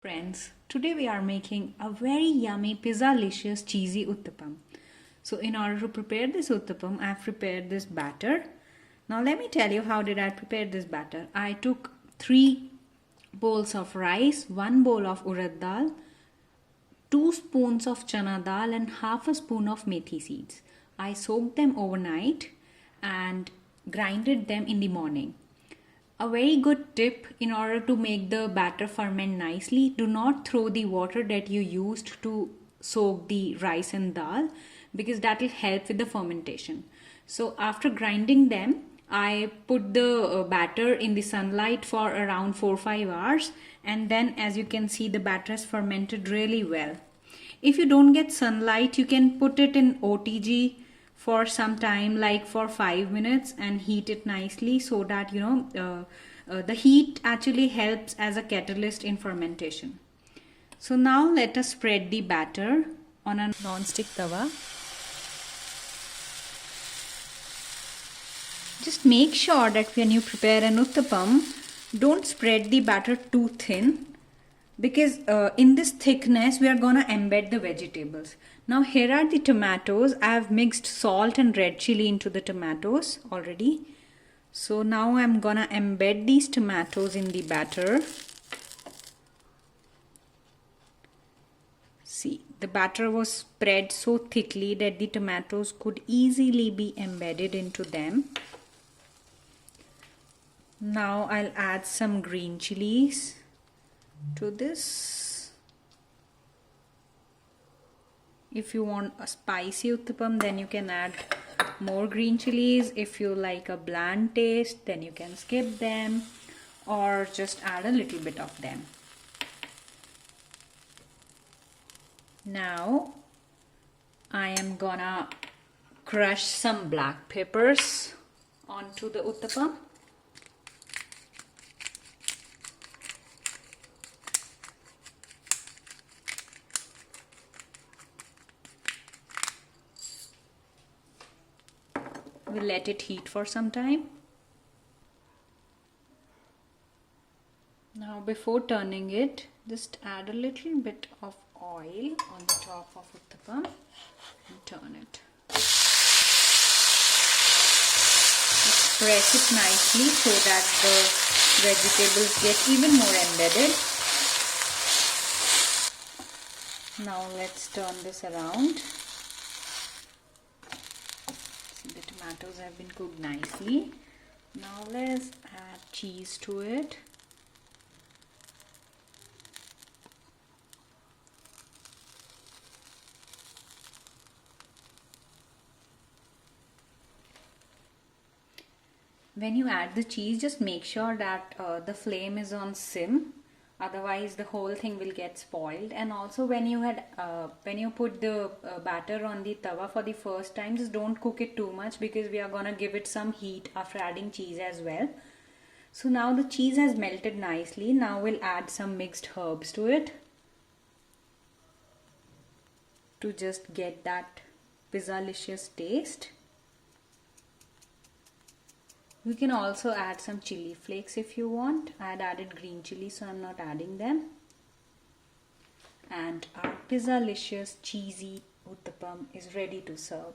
Friends, today we are making a very yummy pizzalicious cheesy uttapam. So in order to prepare this uttapam, I have prepared this batter. Now let me tell you how did I prepare this batter. I took 3 bowls of rice, 1 bowl of urad dal, 2 spoons of chana dal and half a spoon of methi seeds. I soaked them overnight and grinded them in the morning. A very good tip in order to make the batter ferment nicely, do not throw the water that you used to soak the rice and dal because that will help with the fermentation. So after grinding them, I put the batter in the sunlight for around 4-5 hours, and then as you can see the batter has fermented really well. If you don't get sunlight, you can put it in OTG for some time, like for 5 minutes, and heat it nicely so that the heat actually helps as a catalyst in fermentation. So now let us spread the batter on a non-stick tawa. Just make sure that when you prepare an uttapam, don't spread the batter too thin, because in this thickness we are gonna embed the vegetables. Now here are the tomatoes. I have mixed salt and red chili into the tomatoes already. So now I'm gonna embed these tomatoes in the batter. See, the batter was spread so thickly that the tomatoes could easily be embedded into them. Now I'll add some green chilies to this. If you want a spicy uttapam, then you can add more green chilies. If you like a bland taste, then you can skip them or just add a little bit of them. Now I am gonna crush some black peppers onto the uttapam. We'll let it heat for some time. Now before turning it, just add a little bit of oil on the top of uttapam and turn it. Just press it nicely so that the vegetables get even more embedded. Now let's turn this around. The tomatoes have been cooked nicely. Now let's add cheese to it. When you add the cheese, just make sure that the flame is on sim. Otherwise the whole thing will get spoiled. And also when you put the batter on the tawa for the first time, just don't cook it too much because we are gonna give it some heat after adding cheese as well. So now the cheese has melted nicely. Now we'll add some mixed herbs to it to just get that pizzalicious taste. You can also add some chili flakes if you want. I had added green chili, so I'm not adding them. And our pizzalicious cheesy uttapam is ready to serve.